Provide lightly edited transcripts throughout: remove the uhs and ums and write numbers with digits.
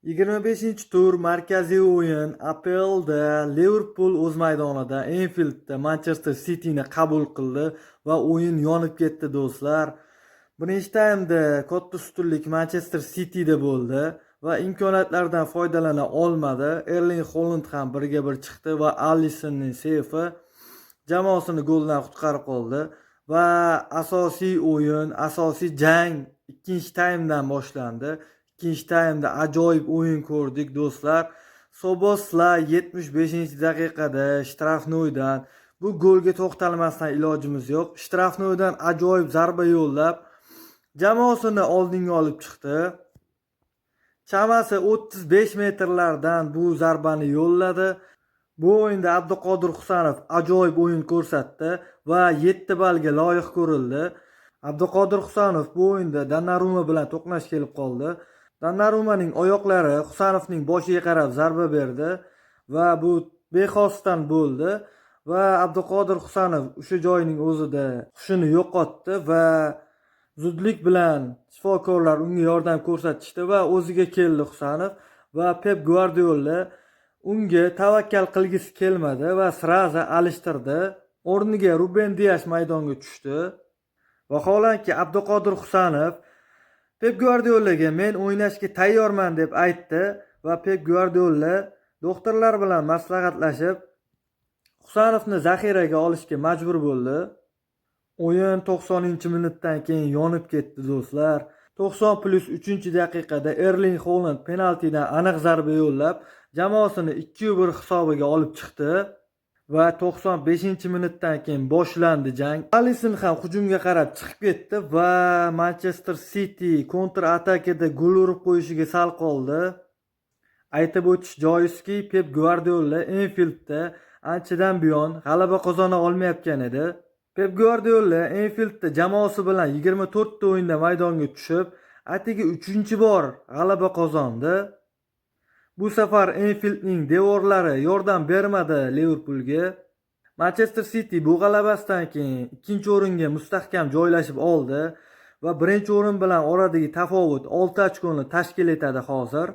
25-tur markaziy o'yin APLda Liverpool o'z maydonida Enfieldda Manchester Cityni qabul qildi va o'yin yonib ketdi do'stlar. Birinchi taymda katta ustunlik Manchester Cityda bo'ldi va imkoniyatlardan foydalana olmadi. Erling Haaland ham birga bir chiqdi va Alissonning seyfi jamoasini goldan qutqarib qoldi va asosiy o'yin, asosiy jang ikkinchi taymdan boshlandi. İkinci taymda ajoyib o'yin ko'rdik do'stlar. Szoboszlay 75-daqiqada shtrafnoydan bu golga to'xtalmasdan ilojimiz yo'q. Shtrafnoydan ajoyib zarba yo'llab jamoasini oldinga olib chiqdi. Chamasi 35 metrlardan bu zarbani yo'lladi. Bu o'yinda Abduqodir Husanov ajoyib o'yin ko'rsatdi va 7 ballga loyiq ko'rildi. Abduqodir Husanov bu o'yinda Donnarumma bilan to'qnash kelib qoldi. Donnarumaning oyoqlari Husanovning boshiga qarab zarba berdi va bu bexosdan bo'ldi va Abduqodir Husanov o'sha joyning o'zida hushini yo'qotdi va zudlik bilan shifokorlar unga yordam ko'rsatishdi va o'ziga keldi Husanov va Pep Guardiola unga tavakkal qilgisi kelmadi va siraza alishtirdi. O'rniga Ruben Dias maydonga tushdi. Vaholanki Abduqodir Husanov Pep Guardiolaga men o'ynashga tayyorman deb aytdi va Pep Guardiola doktorlar bilan maslahatlashib Husanovni zaxiraga olishga majbur bo'ldi. O'yin 90-minutdan keyin yonib ketdi do'stlar. 90+3-daqiqada Erling Haaland penaltidan aniq zarba yo'llab jamoasini 2-1 hisobiga olib chiqdi. Va 95-minutdan keyin boshlandi jang. Alisson ham hujumga qarab chiqib ketdi va Manchester City kontra-atakada gol urib qo'yishiga sal qoldi. Aytib o'tish joizki, Pep Guardiola Enfieldda anchadan buyon g'alaba qozona olmayotgan edi. Pep Guardiola Enfieldda jamoasi bilan 24 ta o'yinda maydonga tushib, atigi 3-bor g'alaba qozondi. Bu safar Enfieldning devorlari yordam bermadi Liverpoolga. Manchester City bu g'alabasidan keyin ikkinchi o'ringa mustahkam joylashib oldi va birinchi o'rin bilan oradagi tafovut 6 ochkoni tashkil etadi hozir.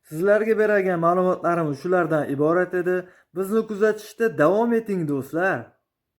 Sizlarga bergan ma'lumotlarimiz shulardan iborat edi. Bizni kuzatishda davom eting do'stlar.